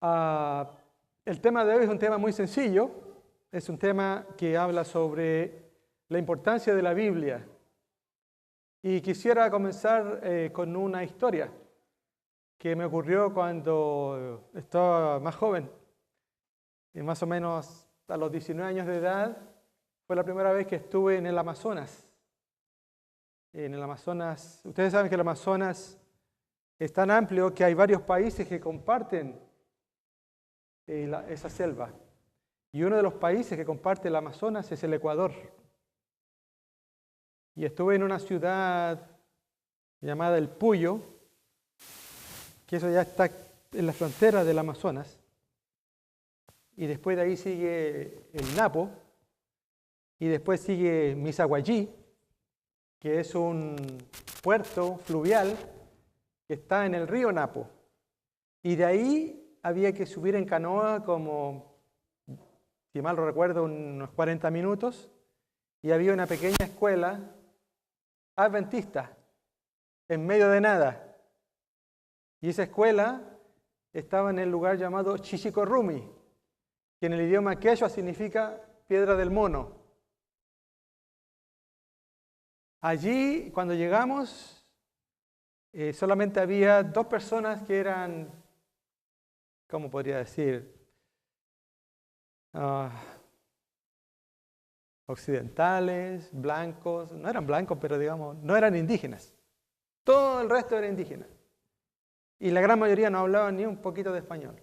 Ah, el tema de hoy es un tema muy sencillo. Es un tema que habla sobre la importancia de la Biblia. Y quisiera comenzar con una historia que me ocurrió cuando estaba más joven. Más o menos a los 19 años de edad, fue la primera vez que estuve en el Amazonas. En el Amazonas, ustedes saben que el Amazonas es tan amplio que hay varios países que comparten esa selva. Y uno de los países que comparte el Amazonas es el Ecuador. Y estuve en una ciudad llamada El Puyo, que eso ya está en la frontera del Amazonas. Y después de ahí sigue el Napo. Y después sigue Misaguallí, que es un puerto fluvial que está en el río Napo. Y de ahí había que subir en canoa como, si mal no recuerdo, unos 40 minutos. Y había una pequeña escuela adventista en medio de nada. Y esa escuela estaba en el lugar llamado Chichicorrumi, que en el idioma quechua significa piedra del mono. Allí, cuando llegamos, solamente había dos personas que eran, ¿cómo podría decir? Occidentales, blancos, no eran blancos, pero digamos, no eran indígenas. Todo el resto era indígena. Y la gran mayoría no hablaban ni un poquito de español.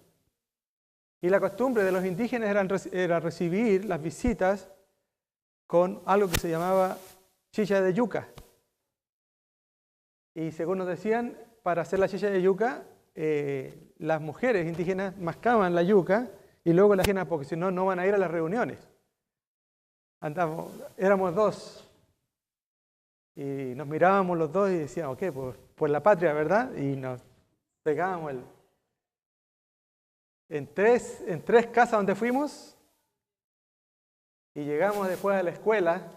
Y la costumbre de los indígenas era recibir las visitas con algo que se llamaba chicha de yuca. Y según nos decían, para hacer la chicha de yuca, las mujeres indígenas mascaban la yuca y luego la indígenas, porque si no, no van a ir a las reuniones. Éramos dos. Y nos mirábamos los dos y decíamos, ok, por la patria, ¿verdad? Y nos pegábamos en tres casas donde fuimos y llegamos después a la escuela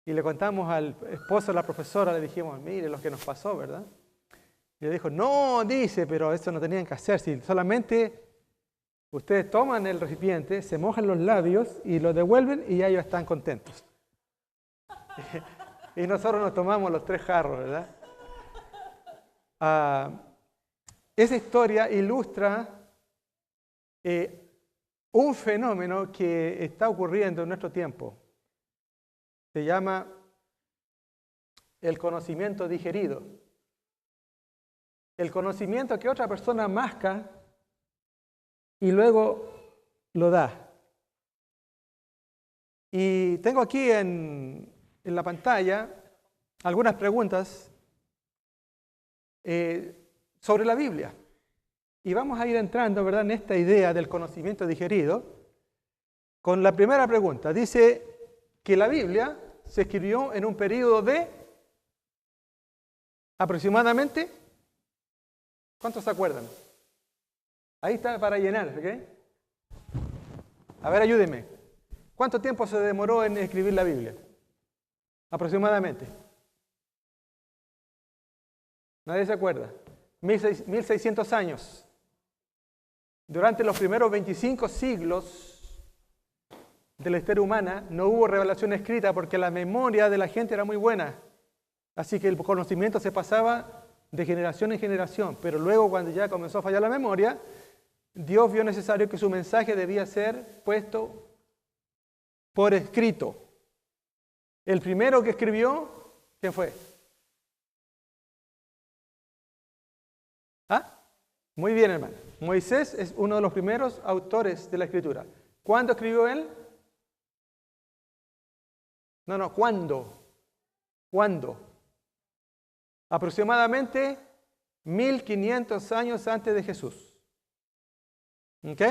y le contamos al esposo de la profesora, le dijimos, mire lo que nos pasó, ¿verdad? Y le dijo, no, dice, pero eso no tenían que hacer, si solamente ustedes toman el recipiente, se mojan los labios y lo devuelven y ya ellos están contentos. Y nosotros nos tomamos los 3 jarros, ¿verdad? Esa historia ilustra un fenómeno que está ocurriendo en nuestro tiempo. Se llama el conocimiento digerido. El conocimiento que otra persona masca y luego lo da. Y tengo aquí en la pantalla algunas preguntas sobre la Biblia. Y vamos a ir entrando, ¿verdad?, en esta idea del conocimiento digerido con la primera pregunta. Dice que la Biblia se escribió en un periodo de aproximadamente, ¿cuántos se acuerdan? Ahí está para llenar, ¿ok? A ver, ayúdenme. ¿Cuánto tiempo se demoró en escribir la Biblia? Aproximadamente. ¿Nadie se acuerda? 1600 años. Durante los primeros 25 siglos de la historia humana no hubo revelación escrita porque la memoria de la gente era muy buena. Así que el conocimiento se pasaba de generación en generación. Pero luego, cuando ya comenzó a fallar la memoria, Dios vio necesario que su mensaje debía ser puesto por escrito. El primero que escribió, ¿quién fue? Muy bien, hermano. Moisés es uno de los primeros autores de la Escritura. ¿Cuándo escribió él? ¿Cuándo? ¿Cuándo? Aproximadamente 1500 años antes de Jesús. ¿Ok?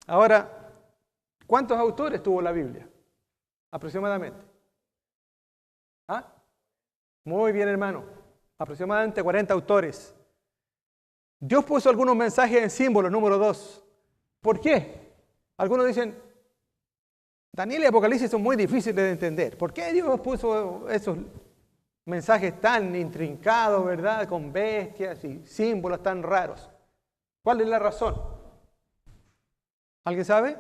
Ahora, ¿cuántos autores tuvo la Biblia? Aproximadamente. Muy bien, hermano. Aproximadamente 40 autores. Dios puso algunos mensajes en símbolos, número 2. ¿Por qué? Algunos dicen, Daniel y Apocalipsis son muy difíciles de entender. ¿Por qué Dios puso esos mensajes tan intrincados, verdad? Con bestias y símbolos tan raros. ¿Cuál es la razón? ¿Alguien sabe?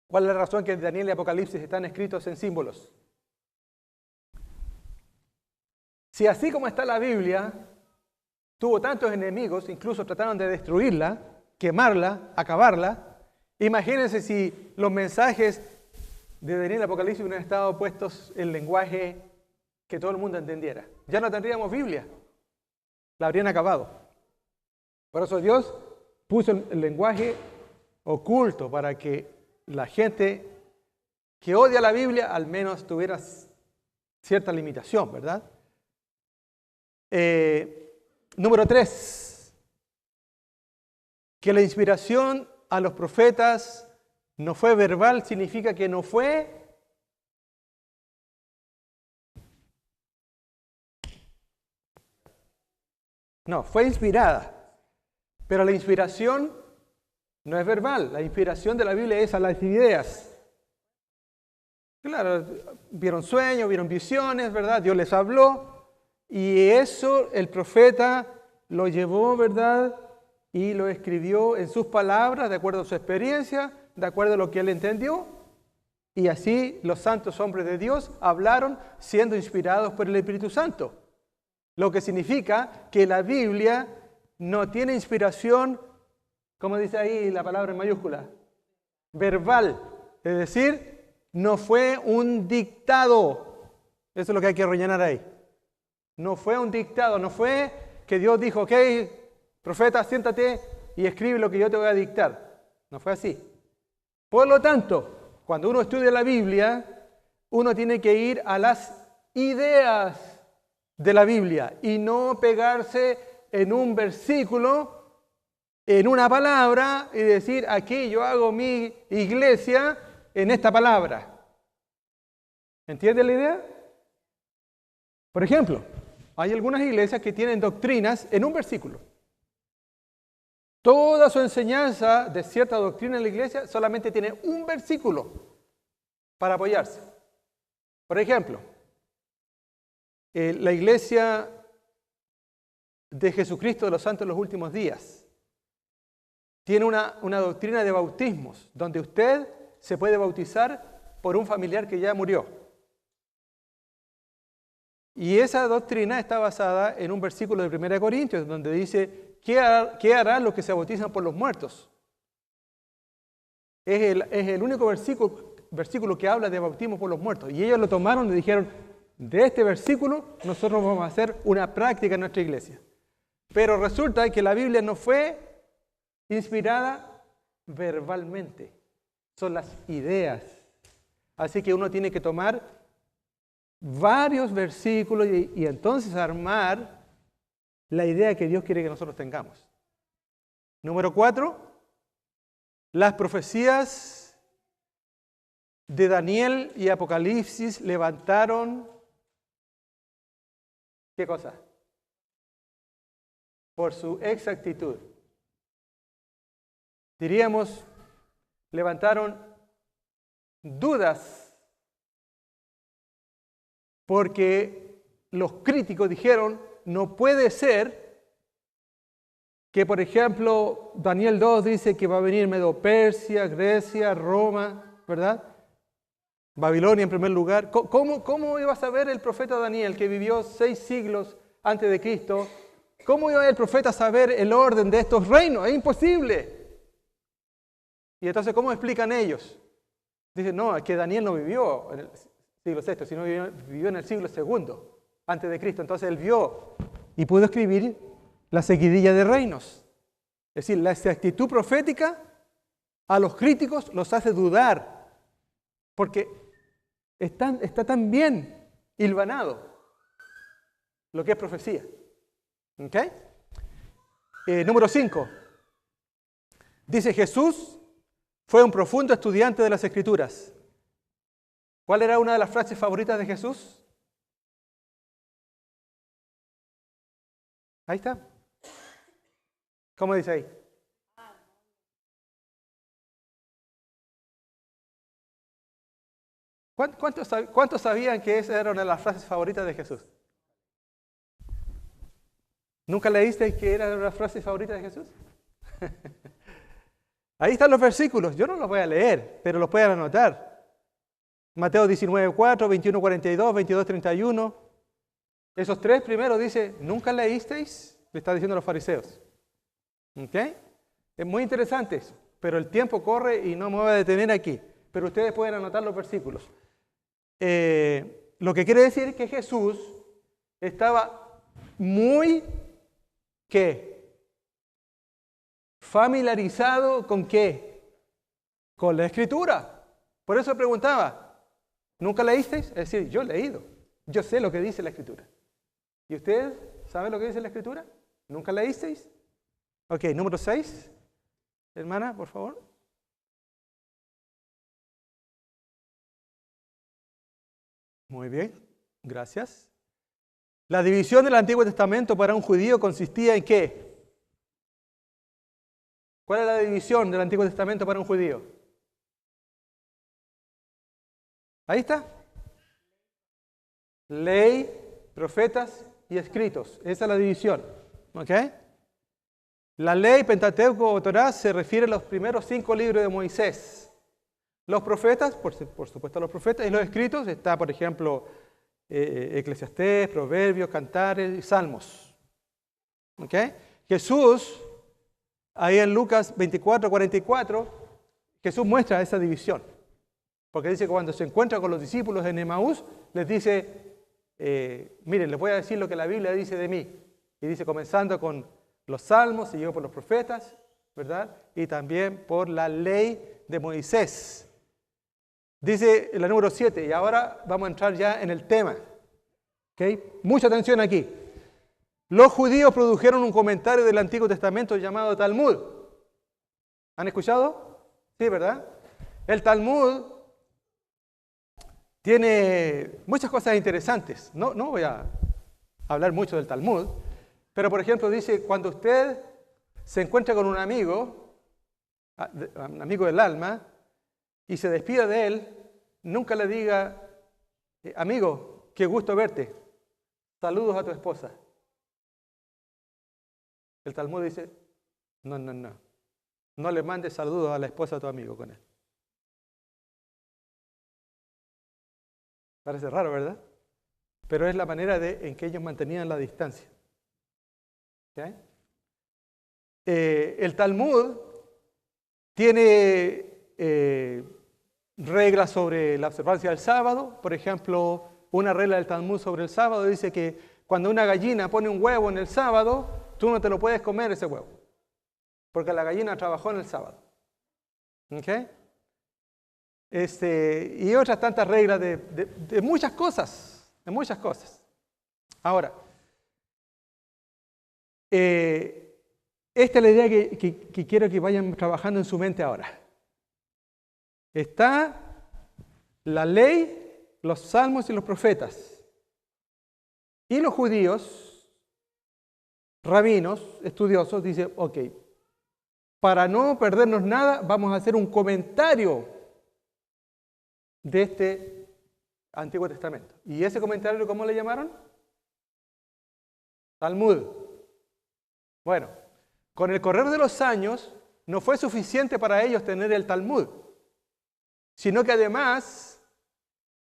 ¿Cuál es la razón que Daniel y Apocalipsis están escritos en símbolos? Si así como está la Biblia, tuvo tantos enemigos, incluso trataron de destruirla, quemarla, acabarla, imagínense si los mensajes de Daniel y Apocalipsis hubieran estado puestos en lenguaje que todo el mundo entendiera. Ya no tendríamos Biblia, la habrían acabado. Por eso Dios puso el lenguaje oculto para que la gente que odia la Biblia al menos tuviera cierta limitación, ¿verdad? Número 3, que la inspiración a los profetas no fue verbal, significa que no fue fue inspirada, pero la inspiración no es verbal, la inspiración de la Biblia es a las ideas. Claro, vieron sueños, vieron visiones, ¿verdad? Dios les habló y eso el profeta lo llevó, ¿verdad? Y lo escribió en sus palabras, de acuerdo a su experiencia, de acuerdo a lo que él entendió. Y así los santos hombres de Dios hablaron siendo inspirados por el Espíritu Santo. Lo que significa que la Biblia no tiene inspiración, como dice ahí la palabra en mayúscula, verbal. Es decir, no fue un dictado. Eso es lo que hay que rellenar ahí. No fue un dictado, no fue que Dios dijo, ok, profeta, siéntate y escribe lo que yo te voy a dictar. No fue así. Por lo tanto, cuando uno estudia la Biblia, uno tiene que ir a las ideas de la Biblia y no pegarse en un versículo, en una palabra y decir, aquí yo hago mi iglesia en esta palabra. ¿Entiende la idea? Por ejemplo, hay algunas iglesias que tienen doctrinas en un versículo. Toda su enseñanza de cierta doctrina en la iglesia solamente tiene un versículo para apoyarse. Por ejemplo, la iglesia de Jesucristo de los Santos de los Últimos Días tiene una doctrina de bautismos, donde usted se puede bautizar por un familiar que ya murió. Y esa doctrina está basada en un versículo de 1 Corintios, donde dice, ¿qué harán los que se bautizan por los muertos? Es el único versículo que habla de bautismo por los muertos. Y ellos lo tomaron y dijeron, de este versículo nosotros vamos a hacer una práctica en nuestra iglesia. Pero resulta que la Biblia no fue inspirada verbalmente. Son las ideas. Así que uno tiene que tomar varios versículos y entonces armar la idea que Dios quiere que nosotros tengamos. Número 4, las profecías de Daniel y Apocalipsis levantaron, ¿qué cosa? Por su exactitud. Diríamos, levantaron dudas porque los críticos dijeron, no puede ser que, por ejemplo, Daniel 2 dice que va a venir Medo-Persia, Grecia, Roma, ¿verdad? Babilonia en primer lugar. ¿Cómo iba a saber el profeta Daniel, que vivió 6 siglos antes de Cristo? ¿Cómo iba el profeta a saber el orden de estos reinos? Es imposible. Y entonces, ¿cómo explican ellos? Dicen, no, es que Daniel no vivió en el siglo VI, sino vivió en el siglo II antes de Cristo. Entonces él vio y pudo escribir la seguidilla de reinos. Es decir, la exactitud profética a los críticos los hace dudar, porque está tan bien hilvanado lo que es profecía. ¿Ok? Número 5. Dice, Jesús fue un profundo estudiante de las Escrituras. ¿Cuál era una de las frases favoritas de Jesús? Ahí está. ¿Cómo dice ahí? ¿Cuántos sabían que esa era una de las frases favoritas de Jesús? ¿Nunca leíste que era la frase favorita de Jesús? Ahí están los versículos. Yo no los voy a leer, pero los pueden anotar. Mateo 19:4, 21:42, 22:31. Esos tres primeros dice, ¿nunca leísteis? Le está diciendo a los fariseos. ¿Ok? Es muy interesante eso, pero el tiempo corre y no me voy a detener aquí. Pero ustedes pueden anotar los versículos. Lo que quiere decir es que Jesús estaba muy, ¿qué? Familiarizado con ¿qué? Con la Escritura. Por eso preguntaba, ¿nunca leísteis? Es decir, yo he leído, yo sé lo que dice la Escritura. ¿Y ustedes saben lo que dice la Escritura? ¿Nunca leísteis? Ok, número 6. Hermana, por favor. Muy bien, gracias. La división del Antiguo Testamento para un judío consistía en ¿qué? ¿Cuál es la división del Antiguo Testamento para un judío? Ahí está. Ley, profetas y escritos. Esa es la división. ¿Ok? La ley, Pentateuco o Torá, se refiere a los primeros 5 libros de Moisés. Los profetas, por supuesto los profetas, y los escritos, está por ejemplo Eclesiastés, Proverbios, Cantares y Salmos. ¿Ok? Jesús, ahí en Lucas 24:44, Jesús muestra esa división. Porque dice que cuando se encuentra con los discípulos en Emaús, les dice, miren, les voy a decir lo que la Biblia dice de mí. Y dice, comenzando con los salmos, siguió por los profetas, ¿verdad? Y también por la ley de Moisés. Dice la número 7, y ahora vamos a entrar ya en el tema. ¿Okay? Mucha atención aquí. Los judíos produjeron un comentario del Antiguo Testamento llamado Talmud. ¿Han escuchado? Sí, ¿verdad? El Talmud tiene muchas cosas interesantes. No voy a hablar mucho del Talmud, pero por ejemplo dice, cuando usted se encuentra con un amigo del alma, y se despida de él, nunca le diga, amigo, qué gusto verte, saludos a tu esposa. El Talmud dice, no le mandes saludos a la esposa de tu amigo con él. Parece raro, ¿verdad? Pero es la manera en que ellos mantenían la distancia. ¿Okay? El Talmud tiene reglas sobre la observancia del sábado. Por ejemplo, una regla del Talmud sobre el sábado dice que cuando una gallina pone un huevo en el sábado, tú no te lo puedes comer ese huevo, porque la gallina trabajó en el sábado. ¿Okay? Y otras tantas reglas de muchas cosas, Ahora, esta es la idea que quiero que vayan trabajando en su mente ahora. Está la ley, los salmos y los profetas. Y los judíos, rabinos, estudiosos, dicen, ok, para no perdernos nada, vamos a hacer un comentario de este Antiguo Testamento. ¿Y ese comentario cómo le llamaron? Talmud. Bueno, con el correr de los años, no fue suficiente para ellos tener el Talmud, sino que además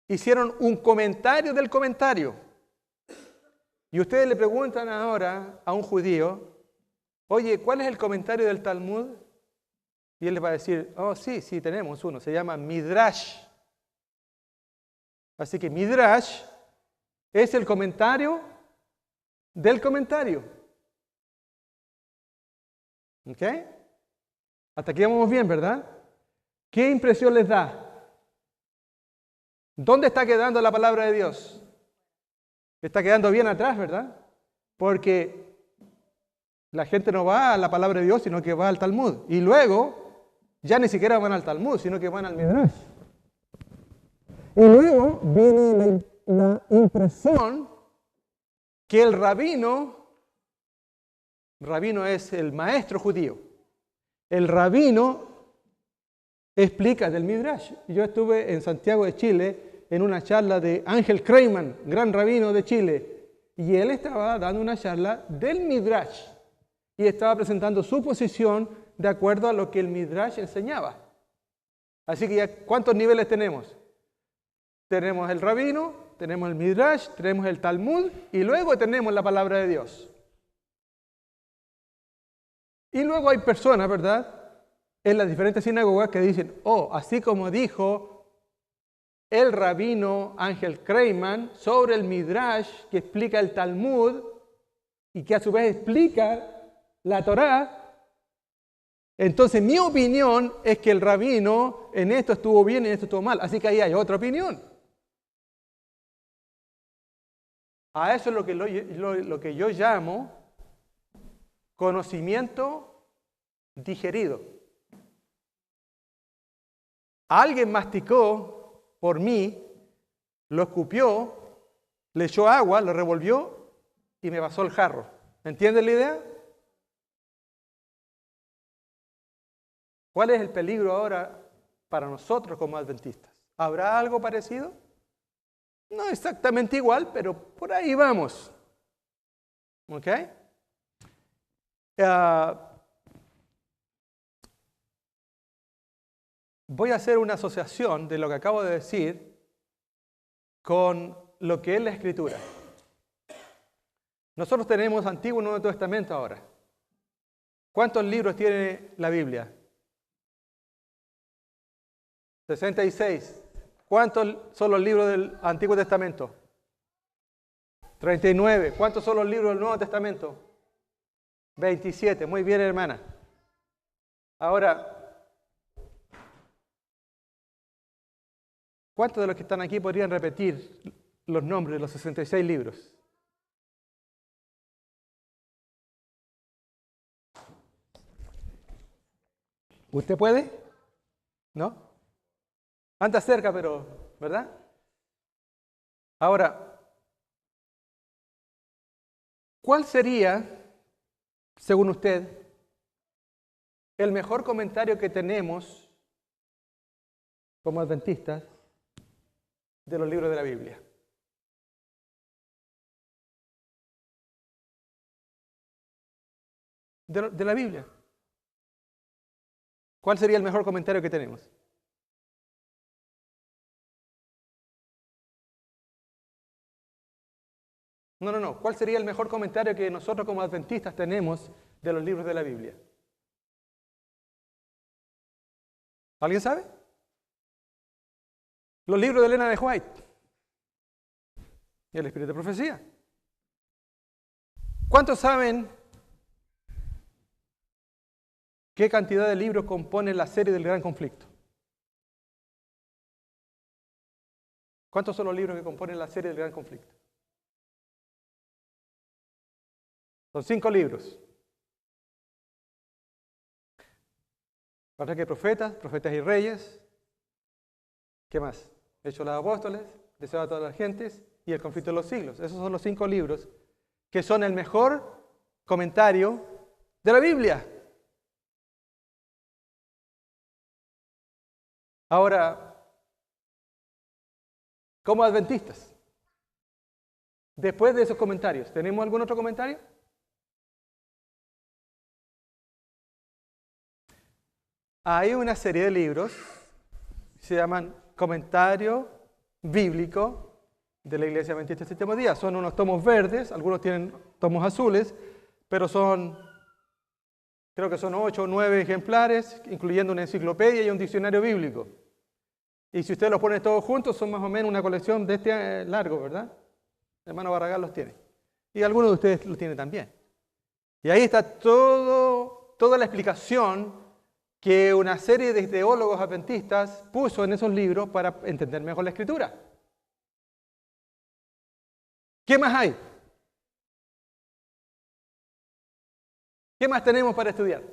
hicieron un comentario del comentario. Y ustedes le preguntan ahora a un judío, oye, ¿cuál es el comentario del Talmud? Y él les va a decir, oh, sí, tenemos uno, se llama Midrash. Así que Midrash es el comentario del comentario. ¿Ok? Hasta aquí vamos bien, ¿verdad? ¿Qué impresión les da? ¿Dónde está quedando la palabra de Dios? Está quedando bien atrás, ¿verdad? Porque la gente no va a la palabra de Dios, sino que va al Talmud. Y luego, ya ni siquiera van al Talmud, sino que van al Midrash. Y luego viene la impresión que el rabino es el maestro judío, el rabino explica del Midrash. Yo estuve en Santiago de Chile en una charla de Ángel Kreiman, gran rabino de Chile, y él estaba dando una charla del Midrash y estaba presentando su posición de acuerdo a lo que el Midrash enseñaba. Así que ya, ¿cuántos niveles tenemos? Tenemos el rabino, tenemos el Midrash, tenemos el Talmud y luego tenemos la palabra de Dios. Y luego hay personas, ¿verdad?, en las diferentes sinagogas que dicen, oh, así como dijo el rabino Ángel Kreiman sobre el Midrash que explica el Talmud y que a su vez explica la Torá, entonces mi opinión es que el rabino en esto estuvo bien y en esto estuvo mal. Así que ahí hay otra opinión. A eso es lo que yo llamo conocimiento digerido. Alguien masticó por mí, lo escupió, le echó agua, lo revolvió y me pasó el jarro. ¿Entienden la idea? ¿Cuál es el peligro ahora para nosotros como adventistas? ¿Habrá algo parecido? No exactamente igual, pero por ahí vamos. ¿Ok? Voy a hacer una asociación de lo que acabo de decir con lo que es la Escritura. Nosotros tenemos Antiguo y Nuevo Testamento ahora. ¿Cuántos libros tiene la Biblia? 66. ¿Cuántos son los libros del Antiguo Testamento? 39. ¿Cuántos son los libros del Nuevo Testamento? 27. Muy bien, hermana. Ahora, ¿cuántos de los que están aquí podrían repetir los nombres de los 66 libros? ¿Usted puede? ¿No? Anda cerca, pero, ¿verdad? Ahora, ¿cuál sería, según usted, el mejor comentario que tenemos como adventistas de los libros de la Biblia? De la Biblia. ¿Cuál sería el mejor comentario que tenemos? No. ¿Cuál sería el mejor comentario que nosotros como adventistas tenemos de los libros de la Biblia? ¿Alguien sabe? Los libros de Elena de White y el Espíritu de Profecía. ¿Cuántos saben qué cantidad de libros compone la serie del Gran Conflicto? ¿Cuántos son los libros que componen la serie del Gran Conflicto? Son 5 libros. Ataque de profetas, profetas y reyes. ¿Qué más? Hechos de los Apóstoles, Deseo a todas las gentes y el conflicto de los siglos. Esos son los 5 libros que son el mejor comentario de la Biblia. Ahora, como adventistas, después de esos comentarios, ¿tenemos algún otro comentario? Hay una serie de libros que se llaman Comentario Bíblico de la Iglesia Adventista del Séptimo Día. Son unos tomos verdes, algunos tienen tomos azules, pero creo que son 8 o 9 ejemplares, incluyendo una enciclopedia y un diccionario bíblico. Y si usted los pone todos juntos, son más o menos una colección de este largo, ¿verdad? El hermano Barragán los tiene. Y algunos de ustedes los tienen también. Y ahí está toda la explicación que una serie de teólogos adventistas puso en esos libros para entender mejor la Escritura. ¿Qué más hay? ¿Qué más tenemos para estudiar?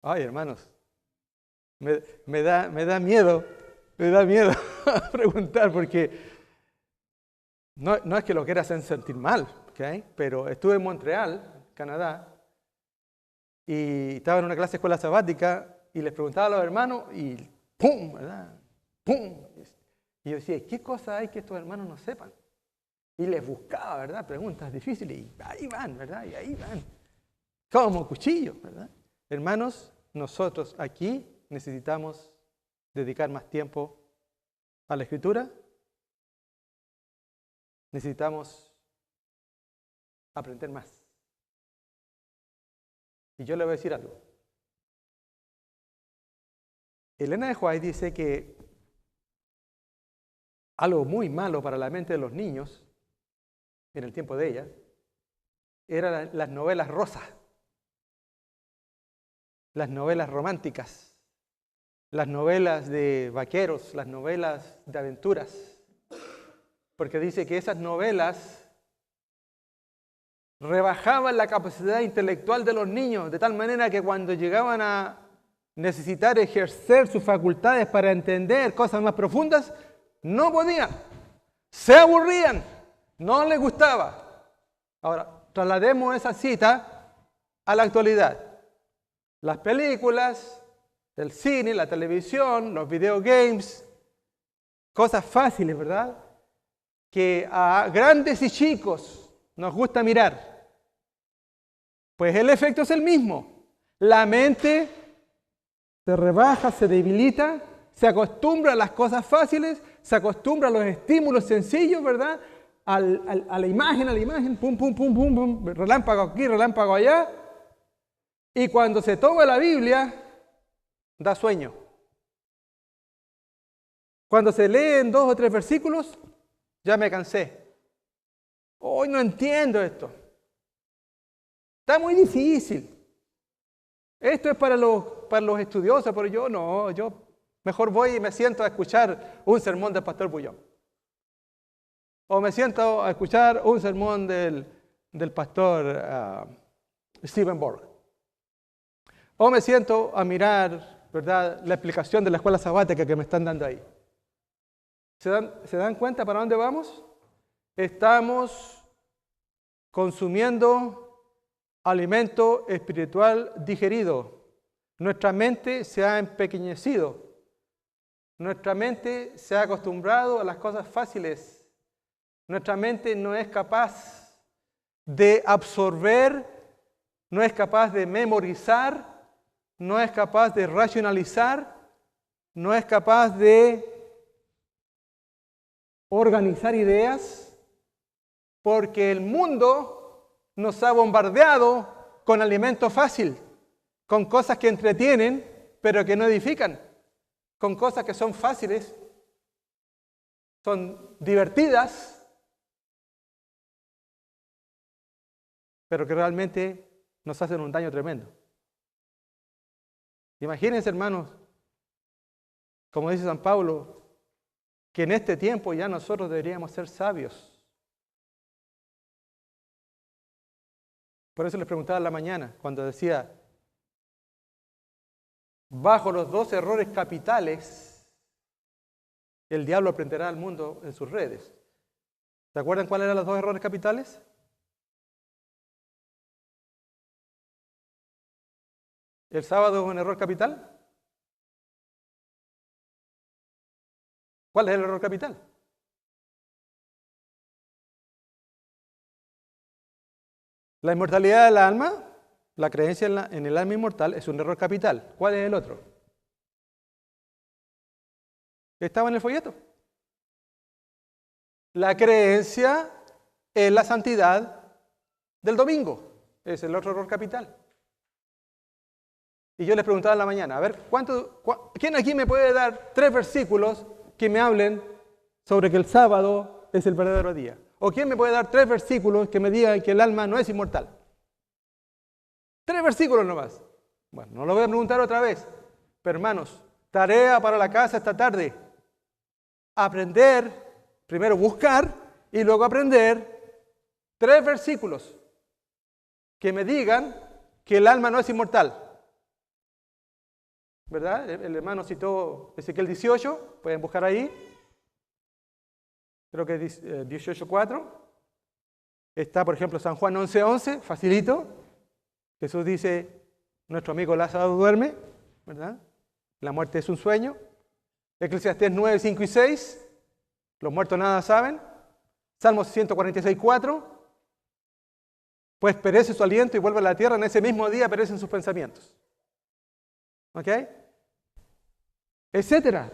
Ay, hermanos, me da miedo preguntar porque no es que lo quiera hacer sentir mal, ¿okay? Pero estuve en Montreal, Canadá, y estaba en una clase de escuela sabática y les preguntaba a los hermanos y ¡pum!, ¿verdad? ¡Pum! Y yo decía, ¿qué cosa hay que estos hermanos no sepan? Y les buscaba, ¿verdad? Preguntas difíciles y ahí van, ¿verdad? Y ahí van. Como cuchillos, ¿verdad? Hermanos, nosotros aquí necesitamos dedicar más tiempo a la Escritura. Necesitamos aprender más. Y yo le voy a decir algo. Elena de White dice que algo muy malo para la mente de los niños, en el tiempo de ella, eran las novelas rosas, las novelas románticas, las novelas de vaqueros, las novelas de aventuras. Porque dice que esas novelas rebajaban la capacidad intelectual de los niños, de tal manera que cuando llegaban a necesitar ejercer sus facultades para entender cosas más profundas, no podían, se aburrían, no les gustaba. Ahora, traslademos esa cita a la actualidad. Las películas, el cine, la televisión, los videogames, cosas fáciles, ¿verdad? Que a grandes y chicos nos gusta mirar. Pues el efecto es el mismo. La mente se rebaja, se debilita, se acostumbra a las cosas fáciles, se acostumbra a los estímulos sencillos, ¿verdad? A la imagen, pum, pum, pum, pum, pum, relámpago aquí, relámpago allá. Y cuando se toma la Biblia, da sueño. Cuando se leen 2 o 3 versículos, ya me cansé. Hoy no entiendo esto. Está muy difícil. Esto es para los estudiosos, pero yo no, yo mejor voy y me siento a escuchar un sermón del pastor Bullón. O me siento a escuchar un sermón del pastor Stephen Borg. O me siento a mirar, ¿verdad?, la explicación de la escuela sabática que me están dando ahí. ¿Se dan cuenta para dónde vamos? Estamos consumiendo alimento espiritual digerido. Nuestra mente se ha empequeñecido. Nuestra mente se ha acostumbrado a las cosas fáciles. Nuestra mente no es capaz de absorber, no es capaz de memorizar, no es capaz de racionalizar, no es capaz de organizar ideas, porque el mundo nos ha bombardeado con alimento fácil, con cosas que entretienen, pero que no edifican, con cosas que son fáciles, son divertidas, pero que realmente nos hacen un daño tremendo. Imagínense, hermanos, como dice San Pablo, que en este tiempo ya nosotros deberíamos ser sabios. Por eso les preguntaba en la mañana, cuando decía, bajo los 2 errores capitales, el diablo aprenderá al mundo en sus redes. ¿Se acuerdan cuáles eran los 2 errores capitales? ¿El sábado es un error capital? ¿Cuál es el error capital? La inmortalidad del alma, la creencia en el alma inmortal, es un error capital. ¿Cuál es el otro? Estaba en el folleto. La creencia en la santidad del domingo es el otro error capital. Y yo les preguntaba en la mañana, a ver, ¿quién aquí me puede dar 3 versículos que me hablen sobre que el sábado es el verdadero día? ¿O quién me puede dar 3 versículos que me digan que el alma no es inmortal? 3 versículos nomás. Bueno, no lo voy a preguntar otra vez. Pero hermanos, tarea para la casa esta tarde. Aprender, primero buscar y luego aprender 3 versículos que me digan que el alma no es inmortal. ¿Verdad? El hermano citó Ezequiel 18, pueden buscar ahí. Creo que es 18:4. Está, por ejemplo, San Juan 11:11, facilito. Jesús dice, nuestro amigo Lázaro duerme, ¿verdad? La muerte es un sueño. Eclesiastés 9, 5 y 6. Los muertos nada saben. Salmos 146, 4. Pues perece su aliento y vuelve a la tierra. En ese mismo día perecen sus pensamientos. ¿Ok? Etcétera.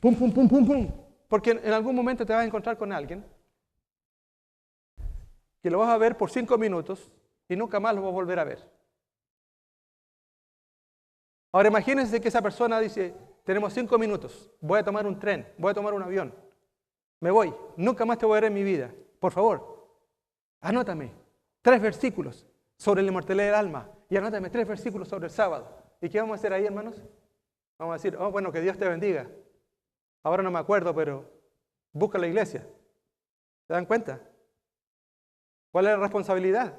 Pum, pum, pum, pum, pum. Porque en algún momento te vas a encontrar con alguien que lo vas a ver por 5 minutos y nunca más lo vas a volver a ver. Ahora imagínense que esa persona dice, tenemos 5 minutos, voy a tomar un tren, voy a tomar un avión, me voy, nunca más te voy a ver en mi vida. Por favor, anótame 3 versículos sobre la inmortalidad del alma y anótame 3 versículos sobre el sábado. ¿Y qué vamos a hacer ahí, hermanos? Vamos a decir, oh, bueno, que Dios te bendiga. Ahora no me acuerdo, pero busca la iglesia. ¿Se dan cuenta? ¿Cuál es la responsabilidad?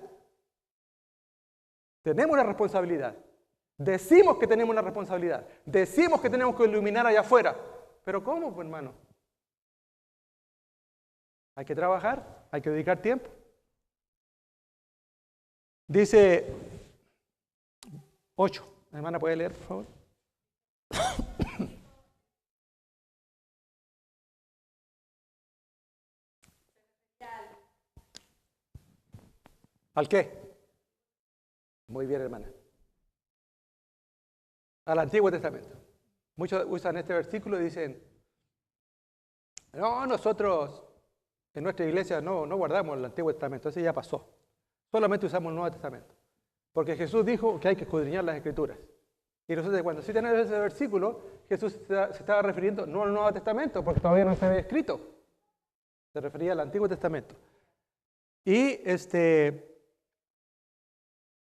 Tenemos una responsabilidad. Decimos que tenemos una responsabilidad. Decimos que tenemos que iluminar allá afuera. ¿Pero cómo, pues, hermano? Hay que trabajar, hay que dedicar tiempo. Dice 8. ¿La hermana puede leer, por favor? ¿Al qué? Muy bien, hermana. Al Antiguo Testamento. Muchos usan este versículo y dicen, no, nosotros en nuestra iglesia no guardamos el Antiguo Testamento, ese ya pasó. Solamente usamos el Nuevo Testamento. Porque Jesús dijo que hay que escudriñar las Escrituras. Y nosotros cuando sí tenemos ese versículo, Jesús se estaba refiriendo no al Nuevo Testamento, porque todavía no se había escrito. Se refería al Antiguo Testamento. Y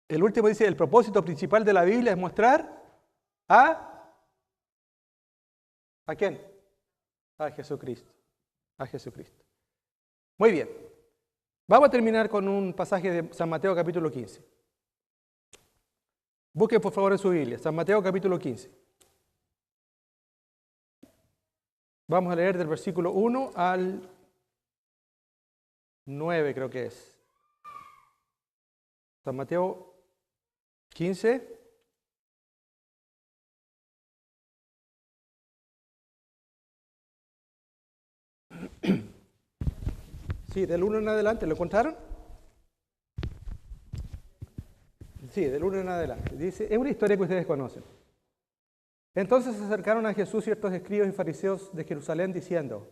el último dice, el propósito principal de la Biblia es mostrar ¿a quién? A Jesucristo. A Jesucristo. Muy bien. Vamos a terminar con un pasaje de San Mateo capítulo 15. Busquen por favor en su Biblia. San Mateo capítulo 15. Vamos a leer del versículo 1 al 9, creo que es. San Mateo 15. Sí, del 1 en adelante, ¿lo encontraron? Sí, del 1 en adelante. Dice, es una historia que ustedes conocen. Entonces se acercaron a Jesús ciertos escribas y fariseos de Jerusalén diciendo,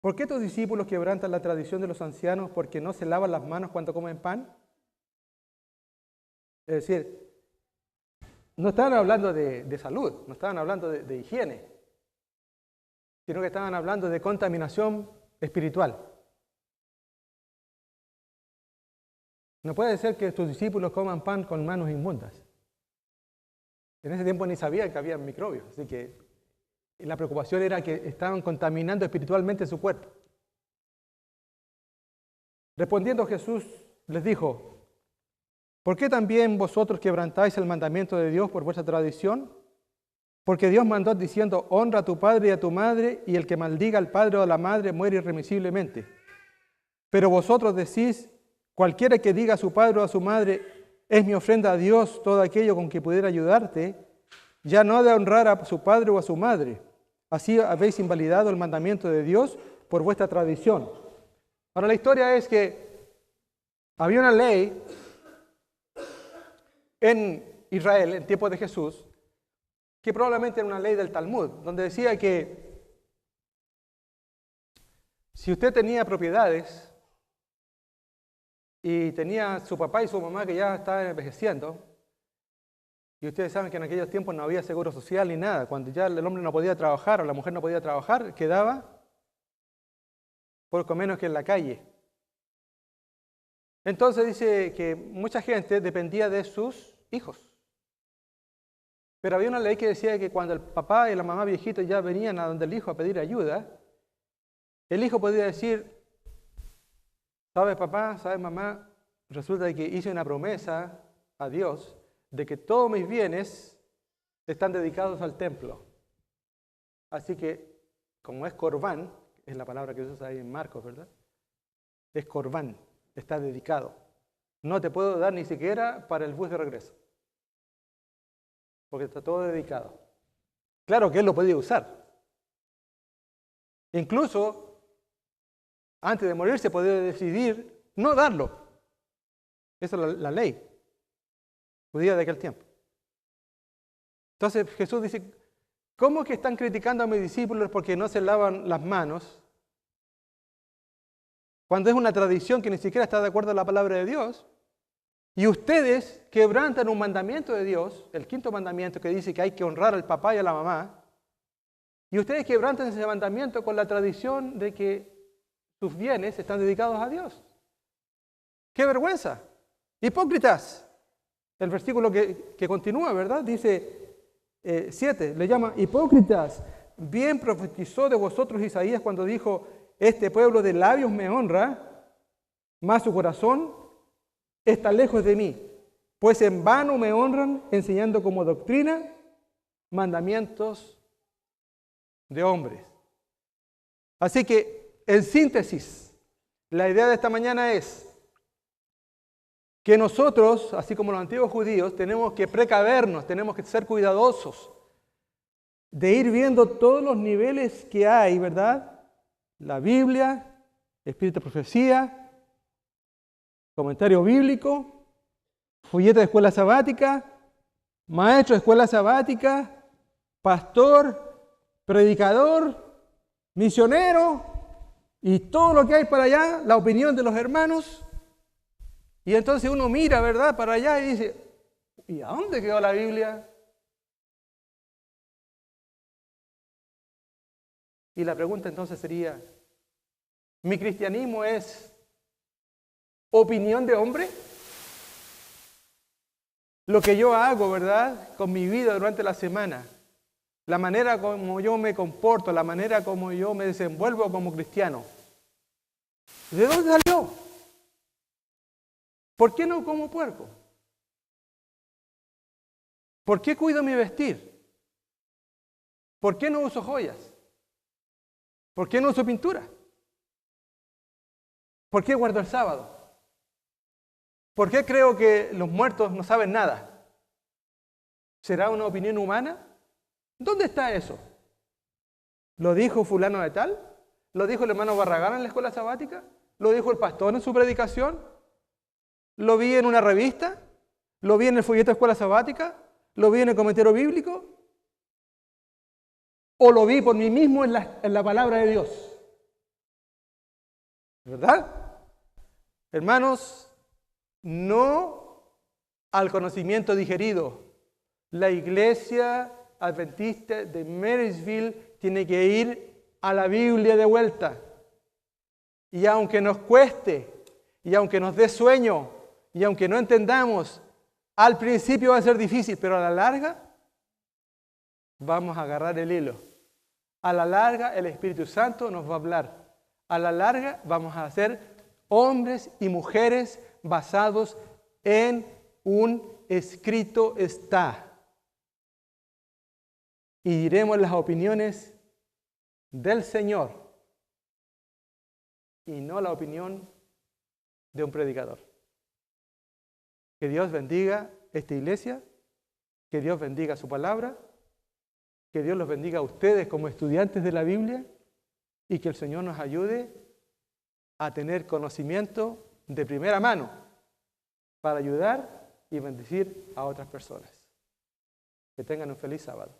¿por qué tus discípulos quebrantan la tradición de los ancianos porque no se lavan las manos cuando comen pan? Es decir, no estaban hablando de salud, no estaban hablando de higiene, sino que estaban hablando de contaminación espiritual. No puede ser que tus discípulos coman pan con manos inmundas. En ese tiempo ni sabían que había microbios, así que la preocupación era que estaban contaminando espiritualmente su cuerpo. Respondiendo Jesús les dijo, ¿por qué también vosotros quebrantáis el mandamiento de Dios por vuestra tradición? Porque Dios mandó diciendo, honra a tu padre y a tu madre, y el que maldiga al padre o a la madre muere irremisiblemente. Pero vosotros decís, cualquiera que diga a su padre o a su madre, es mi ofrenda a Dios todo aquello con que pudiera ayudarte, ya no ha de honrar a su padre o a su madre. Así habéis invalidado el mandamiento de Dios por vuestra tradición. Ahora la historia es que había una ley en Israel, en tiempos de Jesús, que probablemente era una ley del Talmud, donde decía que si usted tenía propiedades y tenía su papá y su mamá que ya estaban envejeciendo, y ustedes saben que en aquellos tiempos no había seguro social ni nada, cuando ya el hombre no podía trabajar o la mujer no podía trabajar, quedaba poco menos que en la calle. Entonces dice que mucha gente dependía de sus hijos. Pero había una ley que decía que cuando el papá y la mamá viejitos ya venían a donde el hijo a pedir ayuda, el hijo podía decir, ¿sabes papá? ¿Sabes mamá? Resulta que hice una promesa a Dios de que todos mis bienes están dedicados al templo. Así que, como es corbán, es la palabra que usas ahí en Marcos, ¿verdad? Es corbán, está dedicado. No te puedo dar ni siquiera para el bus de regreso, porque está todo dedicado. claro que Él lo podía usar. Incluso, antes de morirse, podía decidir no darlo. Esa es la ley judía de aquel tiempo. Entonces Jesús dice, ¿cómo que están criticando a mis discípulos porque no se lavan las manos? Cuando es una tradición que ni siquiera está de acuerdo a la palabra de Dios. Y ustedes quebrantan un mandamiento de Dios, el quinto mandamiento que dice que hay que honrar al papá y a la mamá. Y ustedes quebrantan ese mandamiento con la tradición de que sus bienes están dedicados a Dios. ¡Qué vergüenza! Hipócritas. El versículo que continúa, ¿verdad? Dice 7, le llama hipócritas. Bien profetizó de vosotros Isaías cuando dijo, este pueblo de labios me honra, mas su corazón está lejos de mí, pues en vano me honran enseñando como doctrina mandamientos de hombres. Así que, en síntesis, la idea de esta mañana es que nosotros, así como los antiguos judíos, tenemos que precavernos, tenemos que ser cuidadosos de ir viendo todos los niveles que hay, ¿verdad? La Biblia, Espíritu de Profecía, comentario bíblico, folleto de escuela sabática, maestro de escuela sabática, pastor, predicador, misionero y todo lo que hay para allá, la opinión de los hermanos. Y entonces uno mira, ¿verdad?, para allá y dice, ¿y a dónde quedó la Biblia? Y la pregunta entonces sería, ¿mi cristianismo es opinión de hombre? Lo que yo hago, ¿verdad?, con mi vida durante la semana, la manera como yo me comporto, la manera como yo me desenvuelvo como cristiano, ¿de dónde salió? ¿Por qué no como puerco? ¿Por qué cuido mi vestir? ¿Por qué no uso joyas? ¿Por qué no uso pintura? ¿Por qué guardo el sábado? ¿Por qué creo que los muertos no saben nada? ¿Será una opinión humana? ¿Dónde está eso? ¿Lo dijo fulano de tal? ¿Lo dijo el hermano Barragán en la escuela sabática? ¿Lo dijo el pastor en su predicación? ¿Lo vi en una revista? ¿Lo vi en el folleto de escuela sabática? ¿Lo vi en el comentario bíblico? ¿O lo vi por mí mismo en la palabra de Dios? ¿Verdad? Hermanos, no al conocimiento digerido. La iglesia adventista de Marysville tiene que ir a la Biblia de vuelta. Y aunque nos cueste, y aunque nos dé sueño, y aunque no entendamos, al principio va a ser difícil, pero a la larga vamos a agarrar el hilo. A la larga el Espíritu Santo nos va a hablar. A la larga vamos a ser hombres y mujeres basados en un escrito está. Y diremos las opiniones del Señor y no la opinión de un predicador. Que Dios bendiga esta iglesia, que Dios bendiga su palabra, que Dios los bendiga a ustedes como estudiantes de la Biblia y que el Señor nos ayude a tener conocimiento de primera mano para ayudar y bendecir a otras personas. Que tengan un feliz sábado.